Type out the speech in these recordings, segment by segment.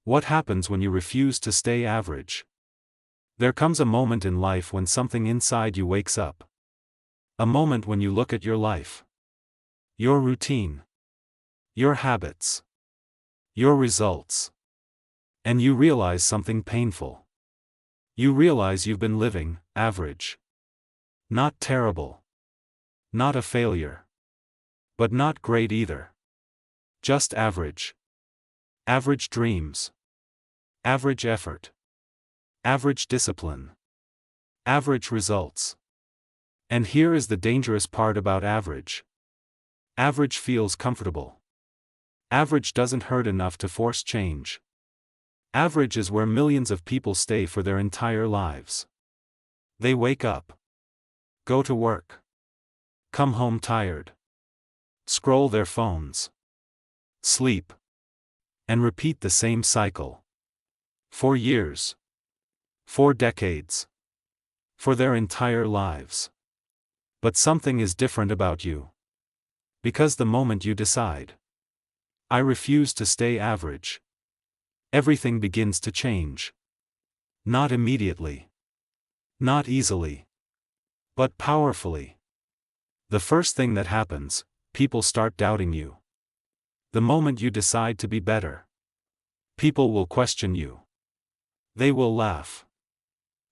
What happens when you refuse to stay average? There comes a moment in life when something inside you wakes up. A moment when you look at your life, your routine, your habits, your results, and you realize something painful. You realize you've been living average. Not terrible. Not a failure. But not great either. Just average. Average dreams. Average effort. Average discipline. Average results. And here is the dangerous part about average. Average feels comfortable. Average doesn't hurt enough to force change. Average is where millions of people stay for their entire lives. They wake up, go to work, come home tired, scroll their phones, sleep, and repeat the same cycle. For years. For decades. For their entire lives. But something is different about you. Because the moment you decide, I refuse to stay average, everything begins to change. Not immediately. Not easily. But powerfully. The first thing that happens, people start doubting you. The moment you decide to be better, people will question you. They will laugh.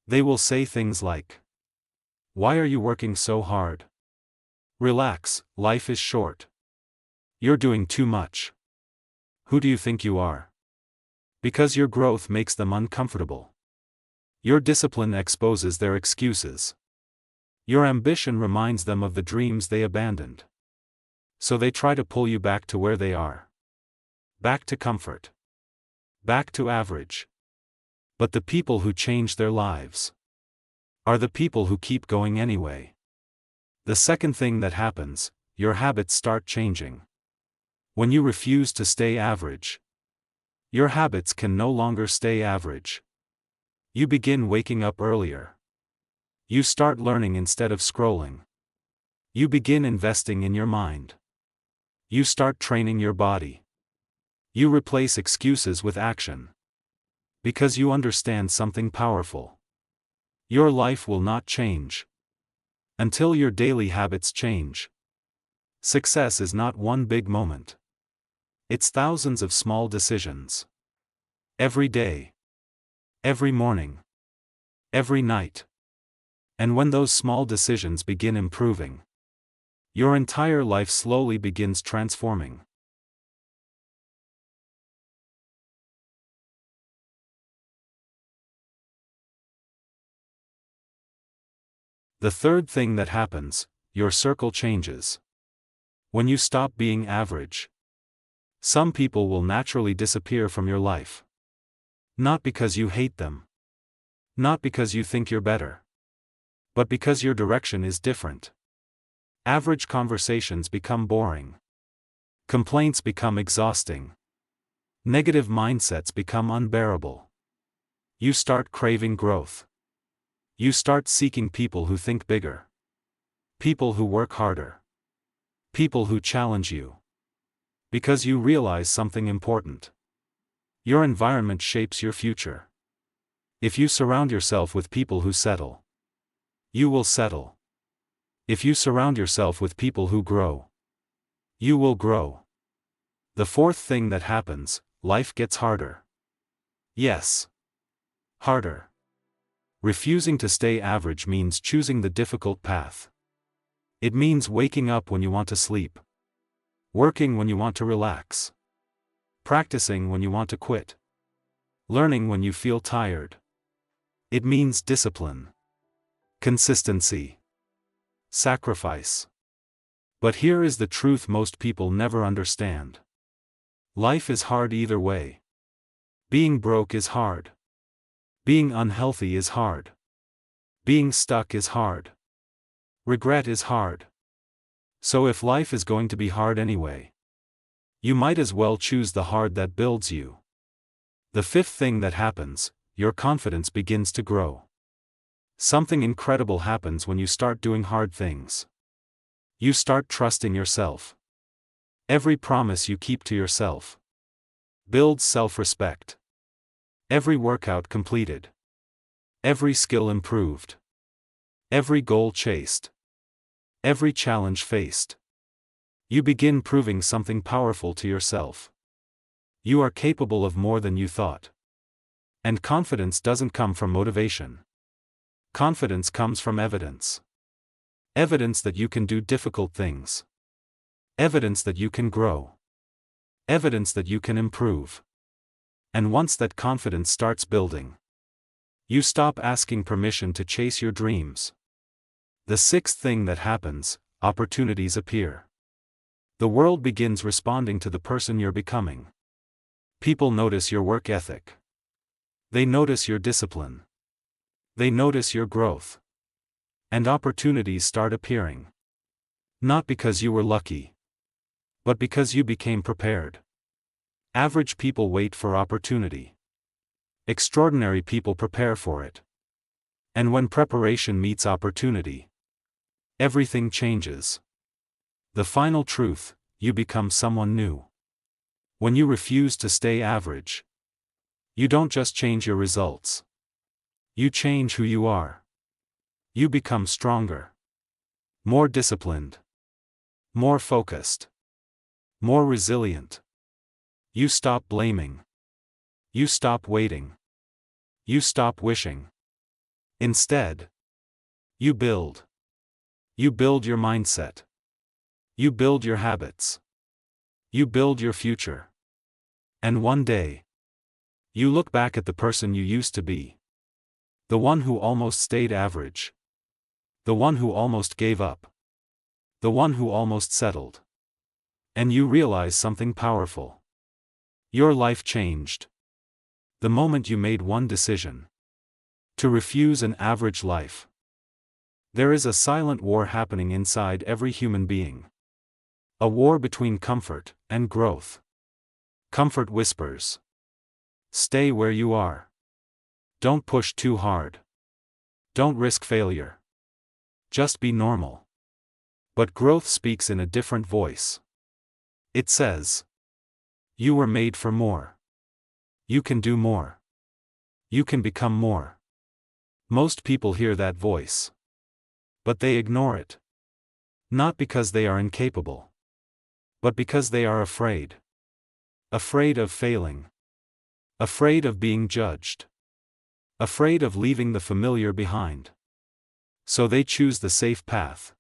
They will say things like, "Why are you working so hard? Relax, life is short. You're doing too much. Who do you think you are?" Because your growth makes them uncomfortable. Your discipline exposes their excuses. Your ambition reminds them of the dreams they abandoned. So they try to pull you back to where they are. Back to comfort. Back to average. But the people who change their lives are the people who keep going anyway. The second thing that happens, your habits start changing. When you refuse to stay average, your habits can no longer stay average. You begin waking up earlier. You start learning instead of scrolling. You begin investing in your mind. You start training your body. You replace excuses with action. Because you understand something powerful. Your life will not change until your daily habits change. Success is not one big moment. It's thousands of small decisions. Every day. Every morning. Every night. And when those small decisions begin improving, your entire life slowly begins transforming. The third thing that happens, your circle changes. When you stop being average, some people will naturally disappear from your life. Not because you hate them. Not because you think you're better. But because your direction is different. Average conversations become boring. Complaints become exhausting. Negative mindsets become unbearable. You start craving growth. You start seeking people who think bigger. People who work harder. People who challenge you. Because you realize something important. Your environment shapes your future. If you surround yourself with people who settle, you will settle. If you surround yourself with people who grow, you will grow. The fourth thing that happens, life gets harder. Yes. Harder. Refusing to stay average means choosing the difficult path. It means waking up when you want to sleep. Working when you want to relax. Practicing when you want to quit. Learning when you feel tired. It means discipline. Consistency. Sacrifice. But here is the truth most people never understand. Life is hard either way. Being broke is hard. Being unhealthy is hard. Being stuck is hard. Regret is hard. So if life is going to be hard anyway, you might as well choose the hard that builds you. The fifth thing that happens, your confidence begins to grow. Something incredible happens when you start doing hard things. You start trusting yourself. Every promise you keep to yourself builds self-respect. Every workout completed. Every skill improved. Every goal chased. Every challenge faced. You begin proving something powerful to yourself. You are capable of more than you thought. And confidence doesn't come from motivation. Confidence comes from evidence. Evidence that you can do difficult things. Evidence that you can grow. Evidence that you can improve. And once that confidence starts building, you stop asking permission to chase your dreams. The sixth thing that happens: opportunities appear. The world begins responding to the person you're becoming. People notice your work ethic. They notice your discipline. They notice your growth. And opportunities start appearing. Not because you were lucky, but because you became prepared. Average people wait for opportunity. Extraordinary people prepare for it. And when preparation meets opportunity, everything changes. The final truth: you become someone new. When you refuse to stay average, you don't just change your results. You change who you are. You become stronger, more disciplined, more focused, more resilient. You stop blaming. You stop waiting. You stop wishing. Instead, you build. You build your mindset. You build your habits. You build your future. And one day, you look back at the person you used to be. The one who almost stayed average. The one who almost gave up. The one who almost settled. And you realize something powerful. Your life changed. The moment you made one decision: to refuse an average life. There is a silent war happening inside every human being. A war between comfort and growth. Comfort whispers, stay where you are. Don't push too hard. Don't risk failure. Just be normal. But growth speaks in a different voice. It says, you were made for more. You can do more. You can become more. Most people hear that voice, but they ignore it. Not because they are incapable, but because they are afraid. Afraid of failing. Afraid of being judged. Afraid of leaving the familiar behind. So they choose the safe path.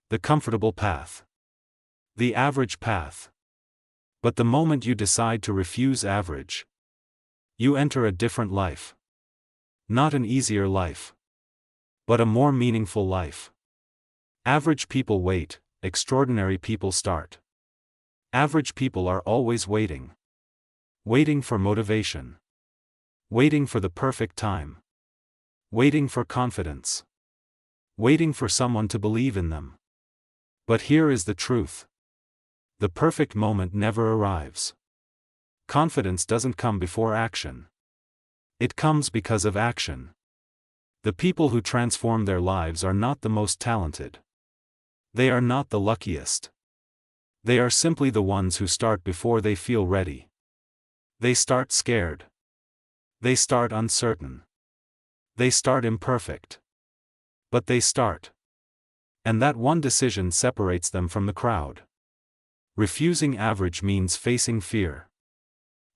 The comfortable path. The average path. But the moment you decide to refuse average, you enter a different life. Not an easier life, but a more meaningful life. Average people wait, extraordinary people start. Average people are always waiting. Waiting for motivation. Waiting for the perfect time. Waiting for confidence. Waiting for someone to believe in them. But here is the truth. The perfect moment never arrives. Confidence doesn't come before action. It comes because of action. The people who transform their lives are not the most talented. They are not the luckiest. They are simply the ones who start before they feel ready. They start scared. They start uncertain. They start imperfect. But they start. And that one decision separates them from the crowd. Refusing average means facing fear.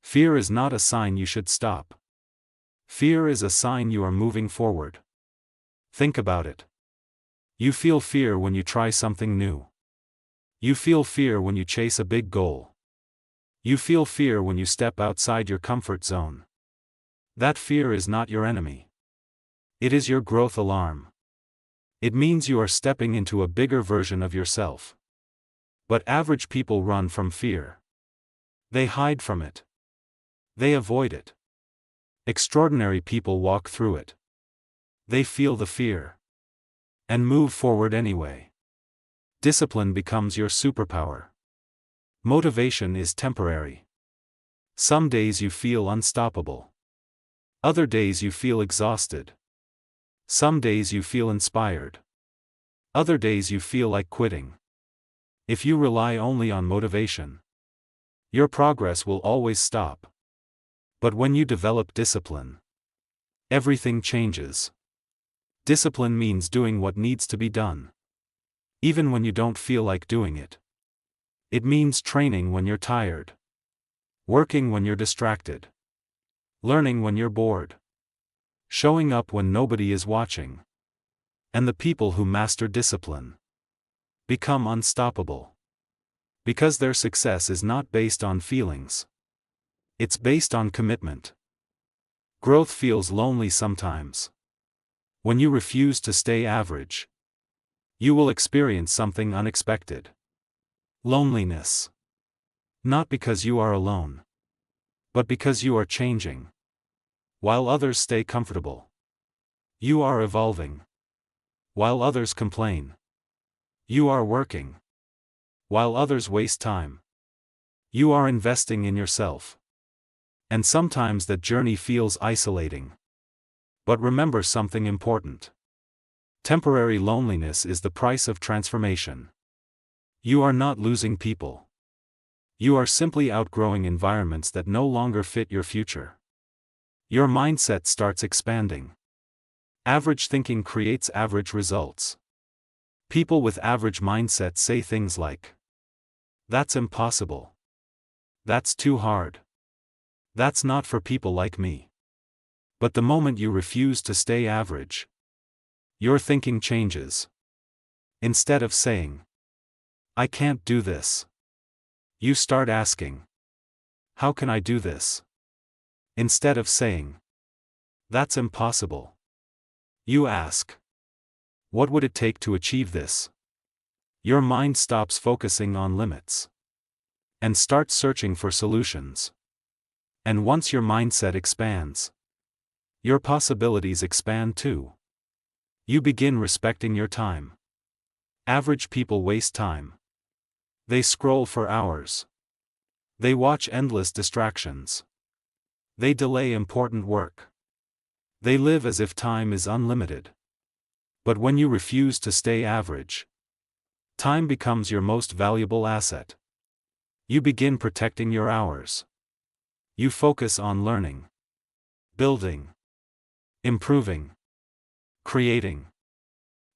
Fear is not a sign you should stop. Fear is a sign you are moving forward. Think about it. You feel fear when you try something new. You feel fear when you chase a big goal. You feel fear when you step outside your comfort zone. That fear is not your enemy. It is your growth alarm. It means you are stepping into a bigger version of yourself. But average people run from fear. They hide from it. They avoid it. Extraordinary people walk through it. They feel the fear. And move forward anyway. Discipline becomes your superpower. Motivation is temporary. Some days you feel unstoppable. Other days you feel exhausted. Some days you feel inspired. Other days you feel like quitting. If you rely only on motivation, your progress will always stop. But when you develop discipline, everything changes. Discipline means doing what needs to be done, even when you don't feel like doing it. It means training when you're tired, working when you're distracted, learning when you're bored, showing up when nobody is watching. And the people who master discipline become unstoppable. Because their success is not based on feelings. It's based on commitment. Growth feels lonely sometimes. When you refuse to stay average, you will experience something unexpected. Loneliness. Not because you are alone, but because you are changing. While others stay comfortable, you are evolving. While others complain, you are working. While others waste time, you are investing in yourself. And sometimes that journey feels isolating. But remember something important. Temporary loneliness is the price of transformation. You are not losing people. You are simply outgrowing environments that no longer fit your future. Your mindset starts expanding. Average thinking creates average results. People with average mindsets say things like, "That's impossible. That's too hard. That's not for people like me." But the moment you refuse to stay average, your thinking changes. Instead of saying, "I can't do this," you start asking, "How can I do this?" Instead of saying, "That's impossible," you ask, "What would it take to achieve this?" Your mind stops focusing on limits and starts searching for solutions. And once your mindset expands, your possibilities expand too. You begin respecting your time. Average people waste time. They scroll for hours. They watch endless distractions. They delay important work. They live as if time is unlimited. But when you refuse to stay average, time becomes your most valuable asset. You begin protecting your hours. You focus on learning, building, improving, creating.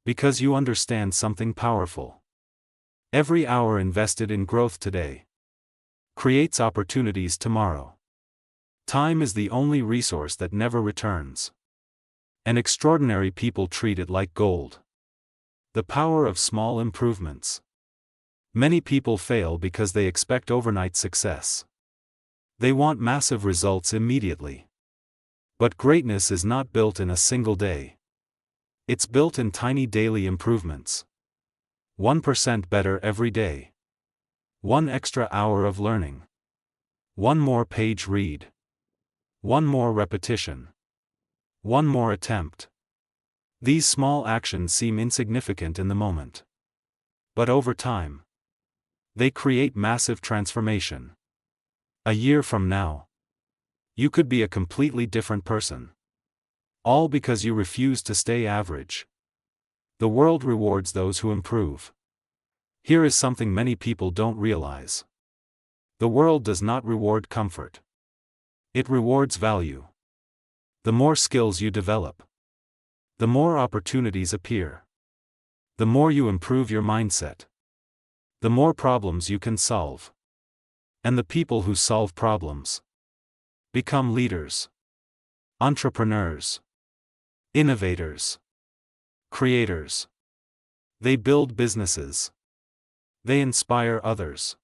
Because you understand something powerful. Every hour invested in growth today creates opportunities tomorrow. Time is the only resource that never returns. And extraordinary people treat it like gold. The power of small improvements. Many people fail because they expect overnight success. They want massive results immediately. But greatness is not built in a single day. It's built in tiny daily improvements. 1% better every day. 1 extra hour of learning. 1 more page read. 1 more repetition. 1 more attempt. These small actions seem insignificant in the moment. But over time, they create massive transformation. A year from now, you could be a completely different person. All because you refuse to stay average. The world rewards those who improve. Here is something many people don't realize. The world does not reward comfort. It rewards value. The more skills you develop, the more opportunities appear. The more you improve your mindset, the more problems you can solve. And the people who solve problems become leaders, entrepreneurs, innovators, creators. They build businesses. They inspire others.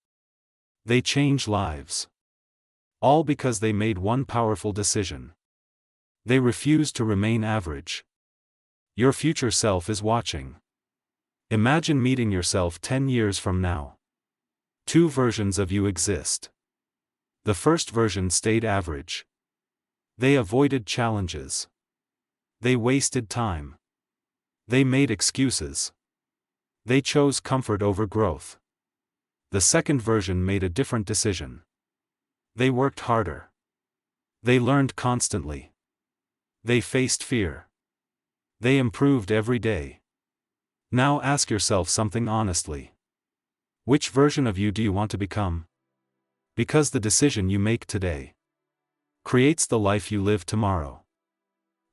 They change lives. All because they made one powerful decision. They refuse to remain average. Your future self is watching. Imagine meeting yourself 10 years from now. 2 versions of you exist. The first version stayed average. They avoided challenges. They wasted time. They made excuses. They chose comfort over growth. The second version made a different decision. They worked harder. They learned constantly. They faced fear. They improved every day. Now ask yourself something honestly. Which version of you do you want to become? Because the decision you make today creates the life you live tomorrow.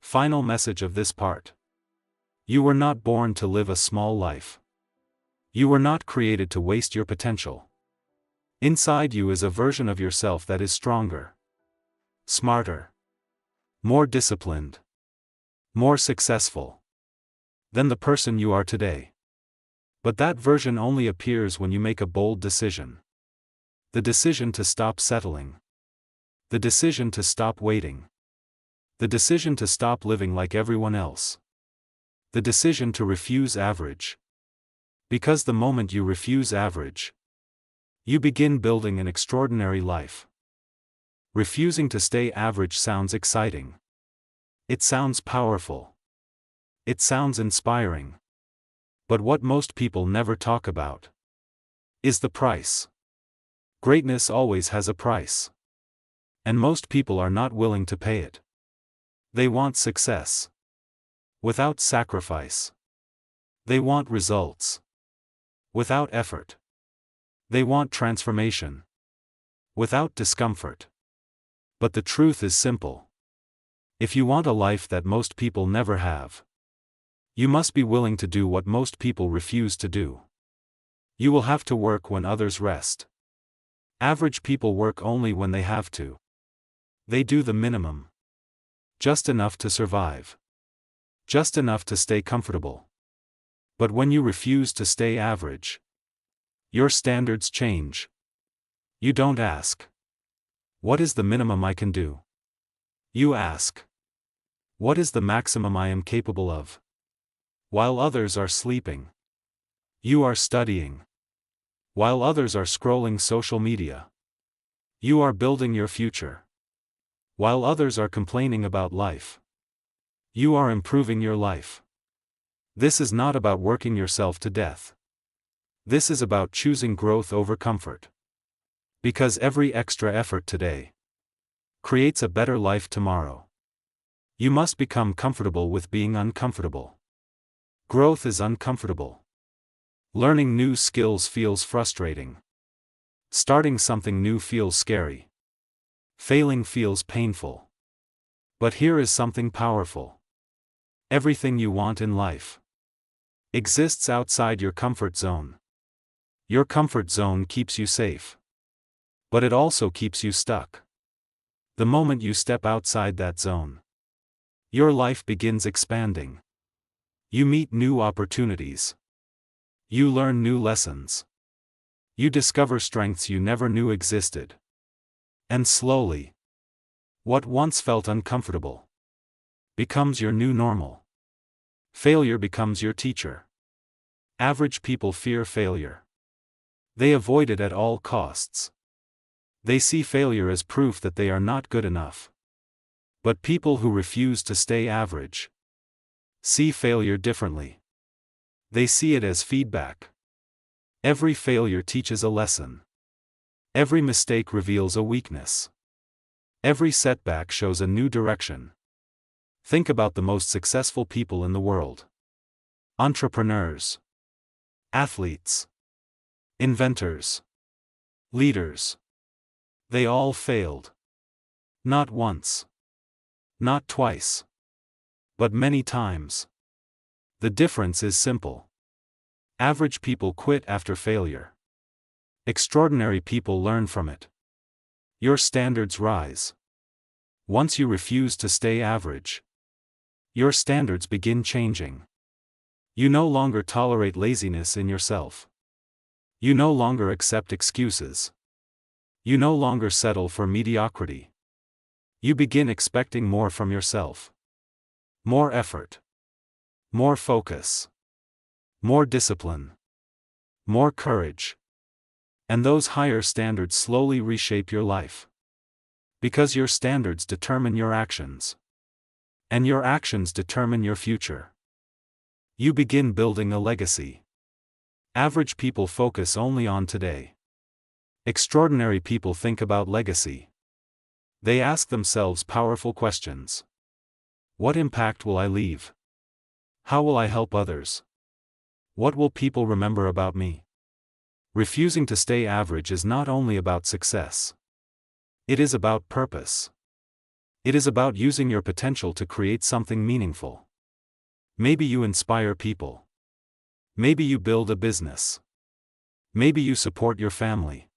Final message of this part. You were not born to live a small life. You were not created to waste your potential. Inside you is a version of yourself that is stronger, smarter, more disciplined, more successful than the person you are today. But that version only appears when you make a bold decision. The decision to stop settling. The decision to stop waiting. The decision to stop living like everyone else. The decision to refuse average. Because the moment you refuse average, you begin building an extraordinary life. Refusing to stay average sounds exciting. It sounds powerful. It sounds inspiring. But what most people never talk about is the price. Greatness always has a price. And most people are not willing to pay it. They want success without sacrifice. They want results without effort. They want transformation without discomfort. But the truth is simple. If you want a life that most people never have, you must be willing to do what most people refuse to do. You will have to work when others rest. Average people work only when they have to. They do the minimum. Just enough to survive. Just enough to stay comfortable. But when you refuse to stay average, your standards change. You don't ask, what is the minimum I can do? You ask, what is the maximum I am capable of? While others are sleeping, you are studying. While others are scrolling social media, you are building your future. While others are complaining about life, you are improving your life. This is not about working yourself to death. This is about choosing growth over comfort. Because every extra effort today creates a better life tomorrow. You must become comfortable with being uncomfortable. Growth is uncomfortable. Learning new skills feels frustrating. Starting something new feels scary. Failing feels painful. But here is something powerful. Everything you want in life exists outside your comfort zone. Your comfort zone keeps you safe. But it also keeps you stuck. The moment you step outside that zone, your life begins expanding. You meet new opportunities. You learn new lessons. You discover strengths you never knew existed. And slowly, what once felt uncomfortable becomes your new normal. Failure becomes your teacher. Average people fear failure. They avoid it at all costs. They see failure as proof that they are not good enough. But people who refuse to stay average see failure differently. They see it as feedback. Every failure teaches a lesson. Every mistake reveals a weakness. Every setback shows a new direction. Think about the most successful people in the world. Entrepreneurs, athletes, inventors, leaders. They all failed. Not once. Not twice. But many times. The difference is simple. Average people quit after failure. Extraordinary people learn from it. Your standards rise. Once you refuse to stay average, your standards begin changing. You no longer tolerate laziness in yourself. You no longer accept excuses. You no longer settle for mediocrity. You begin expecting more from yourself. More effort. More focus. More discipline. More courage. And those higher standards slowly reshape your life. Because your standards determine your actions. And your actions determine your future. You begin building a legacy. Average people focus only on today. Extraordinary people think about legacy. They ask themselves powerful questions. What impact will I leave? How will I help others? What will people remember about me? Refusing to stay average is not only about success. It is about purpose. It is about using your potential to create something meaningful. Maybe you inspire people. Maybe you build a business. Maybe you support your family.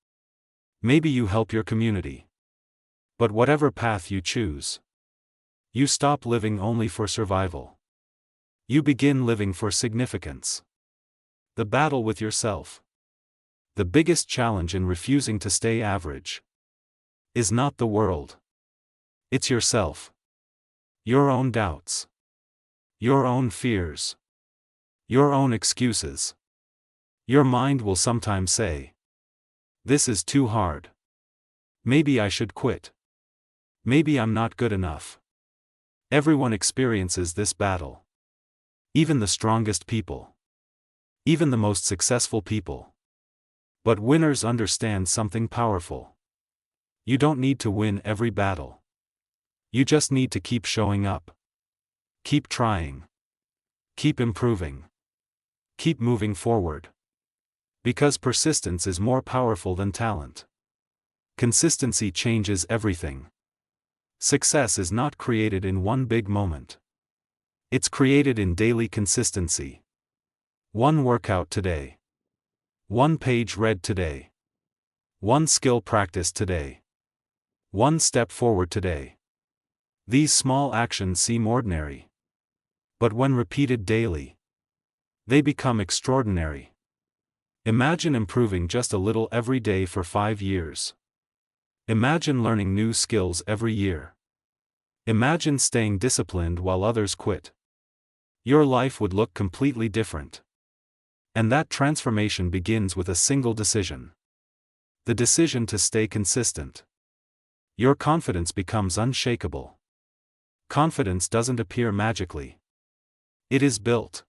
Maybe you help your community. But whatever path you choose, you stop living only for survival. You begin living for significance. The battle with yourself. The biggest challenge in refusing to stay average is not the world. It's yourself. Your own doubts. Your own fears. Your own excuses. Your mind will sometimes say, "This is too hard. Maybe I should quit. Maybe I'm not good enough." Everyone experiences this battle. Even the strongest people. Even the most successful people. But winners understand something powerful. You don't need to win every battle. You just need to keep showing up. Keep trying. Keep improving. Keep moving forward. Because persistence is more powerful than talent. Consistency changes everything. Success is not created in one big moment. It's created in daily consistency. One workout today. One page read today. One skill practiced today. One step forward today. These small actions seem ordinary. But when repeated daily, they become extraordinary. Imagine improving just a little every day for 5 years. Imagine learning new skills every year. Imagine staying disciplined while others quit. Your life would look completely different. And that transformation begins with a single decision. The decision to stay consistent. Your confidence becomes unshakable. Confidence doesn't appear magically. It is built.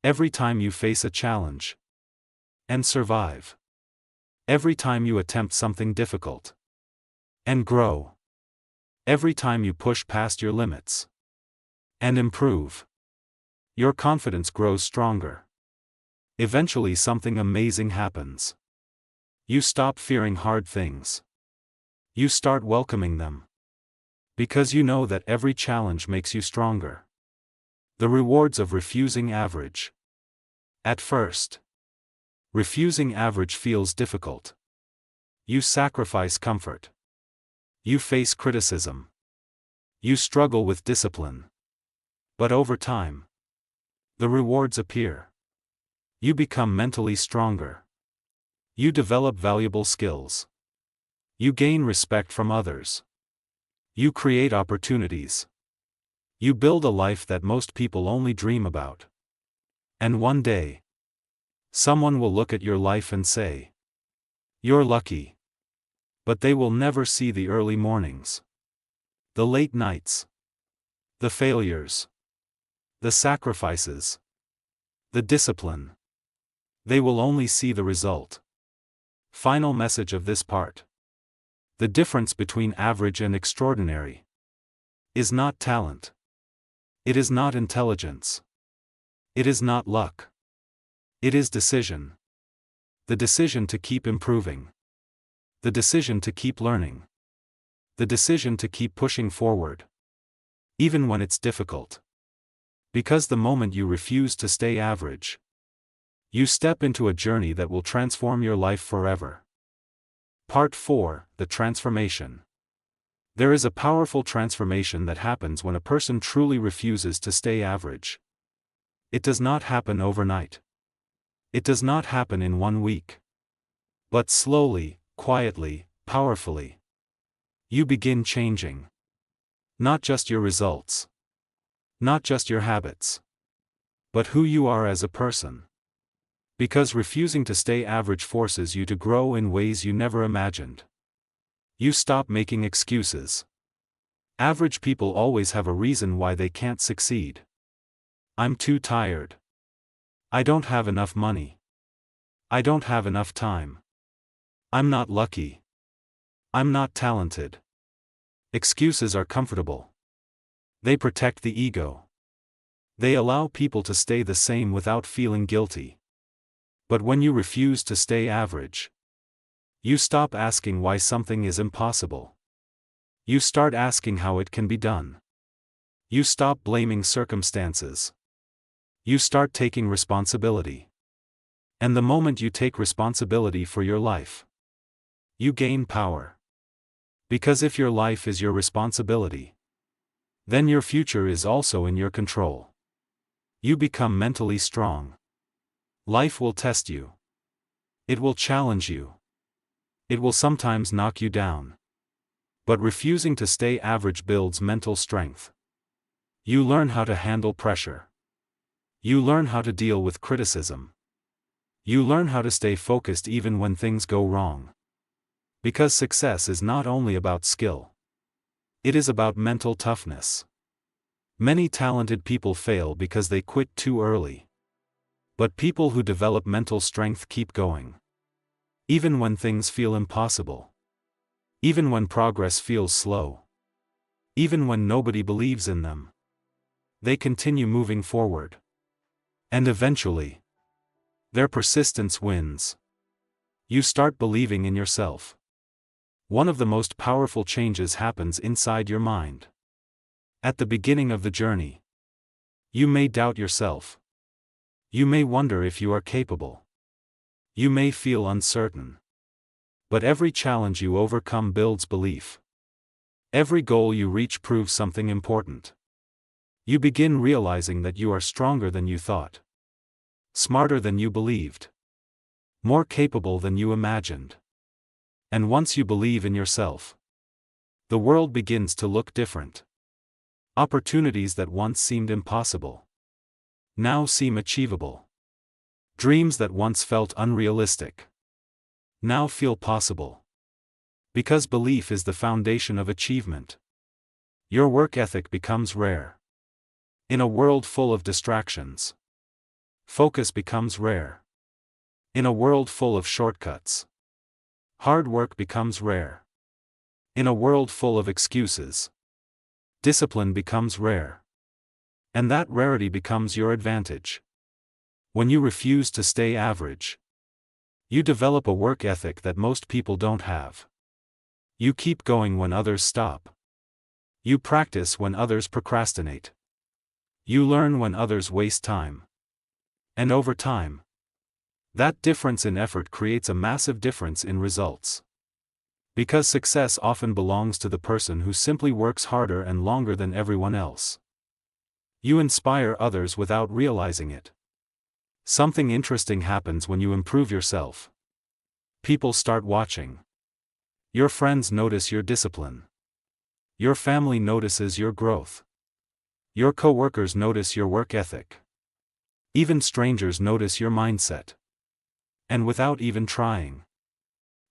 Every time you face a challenge. And survive. Every time you attempt something difficult. And grow. Every time you push past your limits. And improve. Your confidence grows stronger. Eventually something amazing happens. You stop fearing hard things. You start welcoming them. Because you know that every challenge makes you stronger. The rewards of refusing average. At first, refusing average feels difficult. You sacrifice comfort. You face criticism. You struggle with discipline. But over time, the rewards appear. You become mentally stronger. You develop valuable skills. You gain respect from others. You create opportunities. You build a life that most people only dream about. And one day, someone will look at your life and say, "You're lucky." But they will never see the early mornings. The late nights. The failures. The sacrifices. The discipline. They will only see the result. Final message of this part. The difference between average and extraordinary is not talent. It is not intelligence. It is not luck. It is decision. The decision to keep improving. The decision to keep learning. The decision to keep pushing forward. Even when it's difficult. Because the moment you refuse to stay average, you step into a journey that will transform your life forever. Part 4: The Transformation. There is a powerful transformation that happens when a person truly refuses to stay average. It does not happen overnight. It does not happen in 1 week. But slowly, quietly, powerfully, you begin changing. Not just your results. Not just your habits. But who you are as a person. Because refusing to stay average forces you to grow in ways you never imagined. You stop making excuses. Average people always have a reason why they can't succeed. I'm too tired. I don't have enough money. I don't have enough time. I'm not lucky. I'm not talented. Excuses are comfortable. They protect the ego. They allow people to stay the same without feeling guilty. But when you refuse to stay average, you stop asking why something is impossible. You start asking how it can be done. You stop blaming circumstances. You start taking responsibility. And the moment you take responsibility for your life, you gain power. Because if your life is your responsibility, then your future is also in your control. You become mentally strong. Life will test you. It will challenge you. It will sometimes knock you down. But refusing to stay average builds mental strength. You learn how to handle pressure. You learn how to deal with criticism. You learn how to stay focused even when things go wrong. Because success is not only about skill. It is about mental toughness. Many talented people fail because they quit too early. But people who develop mental strength keep going. Even when things feel impossible. Even when progress feels slow. Even when nobody believes in them. They continue moving forward. And eventually, their persistence wins. You start believing in yourself. One of the most powerful changes happens inside your mind. At the beginning of the journey, you may doubt yourself. You may wonder if you are capable. You may feel uncertain. But every challenge you overcome builds belief. Every goal you reach proves something important. You begin realizing that you are stronger than you thought. Smarter than you believed. More capable than you imagined. And once you believe in yourself, the world begins to look different. Opportunities that once seemed impossible now seem achievable. Dreams that once felt unrealistic now feel possible. Because belief is the foundation of achievement. Your work ethic becomes rare. In a world full of distractions, focus becomes rare. In a world full of shortcuts, hard work becomes rare. In a world full of excuses, discipline becomes rare. And that rarity becomes your advantage. When you refuse to stay average, you develop a work ethic that most people don't have. You keep going when others stop. You practice when others procrastinate. You learn when others waste time. And over time, that difference in effort creates a massive difference in results. Because success often belongs to the person who simply works harder and longer than everyone else. You inspire others without realizing it. Something interesting happens when you improve yourself. People start watching. Your friends notice your discipline. Your family notices your growth. Your coworkers notice your work ethic. Even strangers notice your mindset. And without even trying,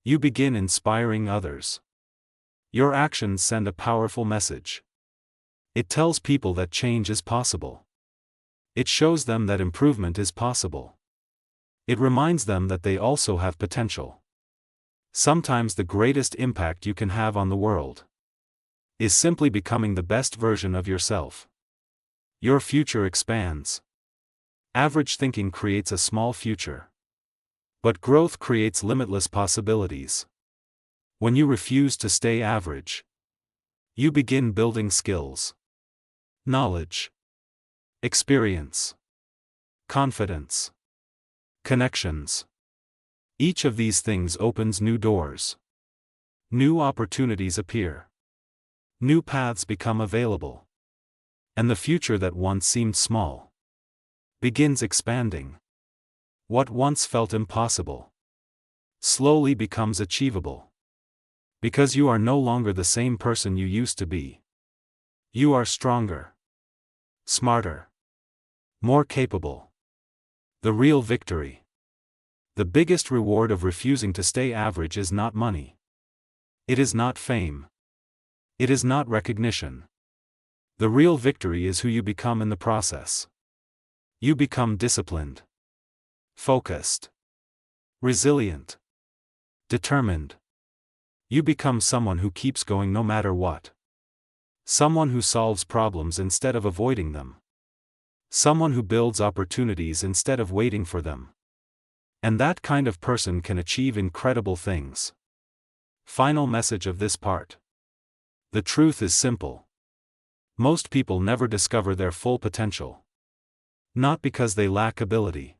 you begin inspiring others. Your actions send a powerful message. It tells people that change is possible. It shows them that improvement is possible. It reminds them that they also have potential. Sometimes the greatest impact you can have on the world is simply becoming the best version of yourself. Your future expands. Average thinking creates a small future. But growth creates limitless possibilities. When you refuse to stay average, you begin building skills, knowledge, experience, confidence, connections. Each of these things opens new doors. New opportunities appear. New paths become available. And the future that once seemed small begins expanding. What once felt impossible slowly becomes achievable. Because you are no longer the same person you used to be. You are stronger, smarter, more capable. The real victory. The biggest reward of refusing to stay average is not money. It is not fame. It is not recognition. The real victory is who you become in the process. You become disciplined, focused, resilient, determined. You become someone who keeps going no matter what. Someone who solves problems instead of avoiding them. Someone who builds opportunities instead of waiting for them. And that kind of person can achieve incredible things. Final message of this part. The truth is simple. Most people never discover their full potential. Not because they lack ability,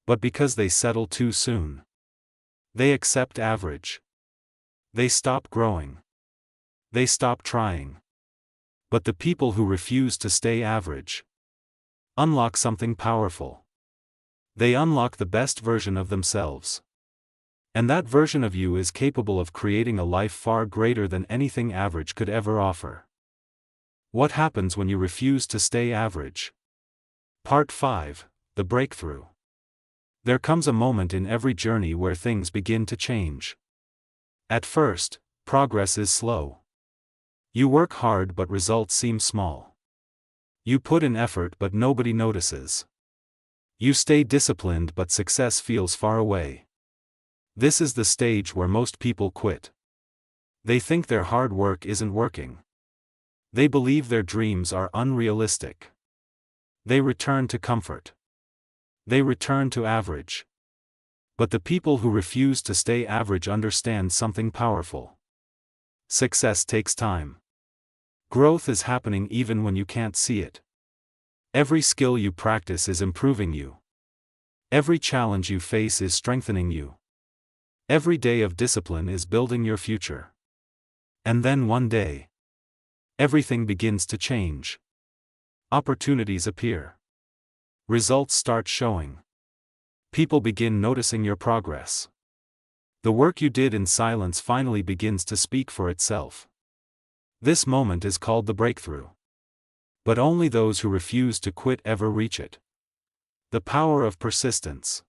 but because they settle too soon. They accept average. They stop growing. They stop trying. But the people who refuse to stay average unlock something powerful. They unlock the best version of themselves. And that version of you is capable of creating a life far greater than anything average could ever offer. What happens when you refuse to stay average? Part 5, The Breakthrough. There comes a moment in every journey where things begin to change. At first, progress is slow. You work hard but results seem small. You put in effort but nobody notices. You stay disciplined but success feels far away. This is the stage where most people quit. They think their hard work isn't working. They believe their dreams are unrealistic. They return to comfort. They return to average. But the people who refuse to stay average understand something powerful. Success takes time. Growth is happening even when you can't see it. Every skill you practice is improving you. Every challenge you face is strengthening you. Every day of discipline is building your future. And then one day, everything begins to change. Opportunities appear. Results start showing. People begin noticing your progress. The work you did in silence finally begins to speak for itself. This moment is called the breakthrough. But only those who refuse to quit ever reach it. The power of persistence.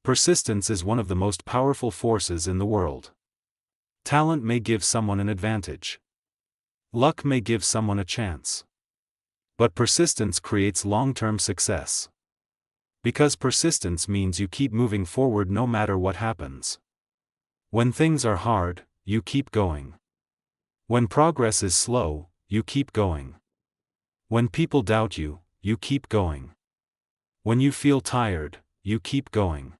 Persistence is one of the most powerful forces in the world. Talent may give someone an advantage. Luck may give someone a chance. But persistence creates long-term success. Because persistence means you keep moving forward no matter what happens. When things are hard, you keep going. When progress is slow, you keep going. When people doubt you, you keep going. When you feel tired, you keep going.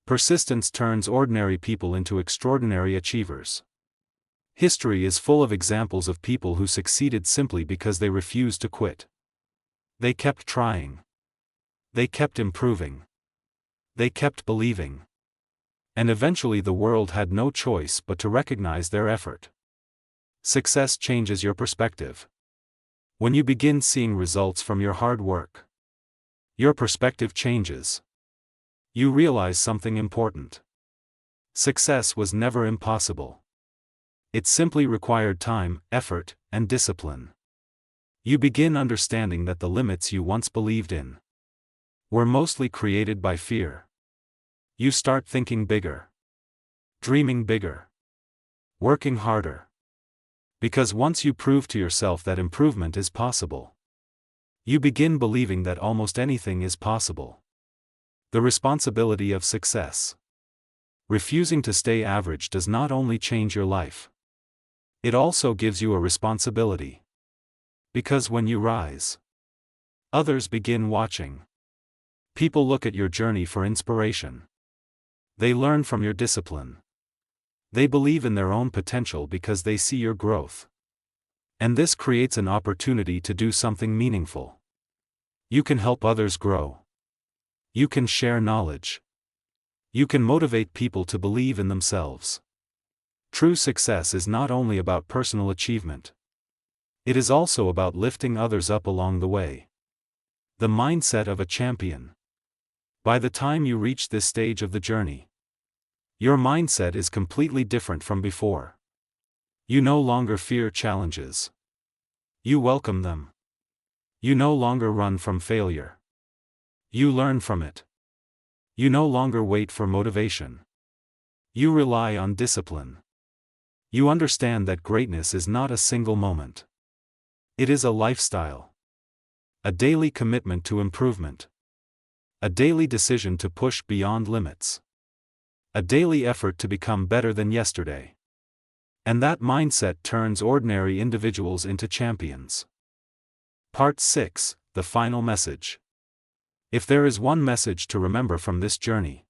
Persistence turns ordinary people into extraordinary achievers. History is full of examples of people who succeeded simply because they refused to quit. They kept trying. They kept improving. They kept believing. And eventually the world had no choice but to recognize their effort. Success changes your perspective. When you begin seeing results from your hard work, your perspective changes. You realize something important. Success was never impossible. It simply required time, effort, and discipline. You begin understanding that the limits you once believed in were mostly created by fear. You start thinking bigger, dreaming bigger, working harder. Because once you prove to yourself that improvement is possible, you begin believing that almost anything is possible. The responsibility of success. Refusing to stay average does not only change your life. It also gives you a responsibility. Because when you rise, others begin watching. People look at your journey for inspiration. They learn from your discipline. They believe in their own potential because they see your growth. And this creates an opportunity to do something meaningful. You can help others grow. You can share knowledge. You can motivate people to believe in themselves. True success is not only about personal achievement. It is also about lifting others up along the way. The mindset of a champion. By the time you reach this stage of the journey, your mindset is completely different from before. You no longer fear challenges. You welcome them. You no longer run from failure. You learn from it. You no longer wait for motivation. You rely on discipline. You understand that greatness is not a single moment. It is a lifestyle. A daily commitment to improvement. A daily decision to push beyond limits. A daily effort to become better than yesterday. And that mindset turns ordinary individuals into champions. Part 6, The Final Message. If there is one message to remember from this journey,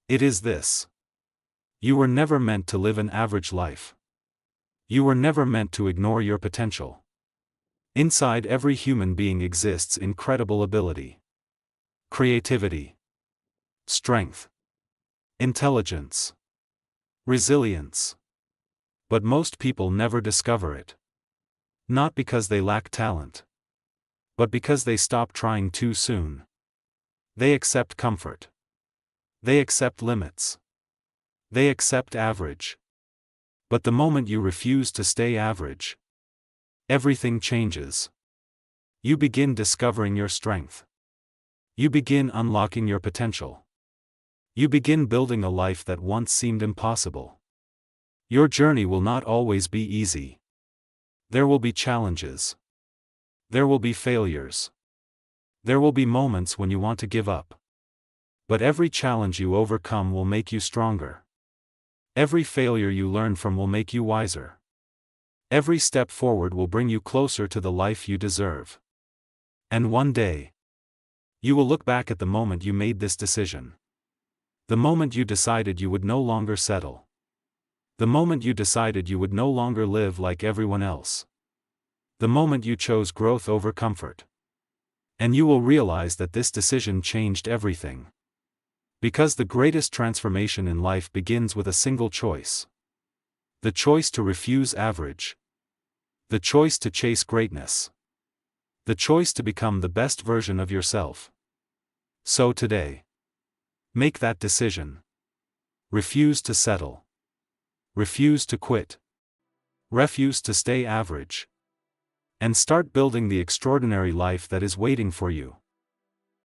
it is this. You were never meant to live an average life. You were never meant to ignore your potential. Inside every human being exists incredible ability, creativity, strength, intelligence, resilience. But most people never discover it. Not because they lack talent, but because they stop trying too soon. They accept comfort. They accept limits. They accept average. But the moment you refuse to stay average, everything changes. You begin discovering your strength. You begin unlocking your potential. You begin building a life that once seemed impossible. Your journey will not always be easy. There will be challenges. There will be failures. There will be moments when you want to give up. But every challenge you overcome will make you stronger. Every failure you learn from will make you wiser. Every step forward will bring you closer to the life you deserve. And one day, you will look back at the moment you made this decision. The moment you decided you would no longer settle. The moment you decided you would no longer live like everyone else. The moment you chose growth over comfort. And you will realize that this decision changed everything. Because the greatest transformation in life begins with a single choice. The choice to refuse average. The choice to chase greatness. The choice to become the best version of yourself. So today, make that decision. Refuse to settle. Refuse to quit. Refuse to stay average. And start building the extraordinary life that is waiting for you.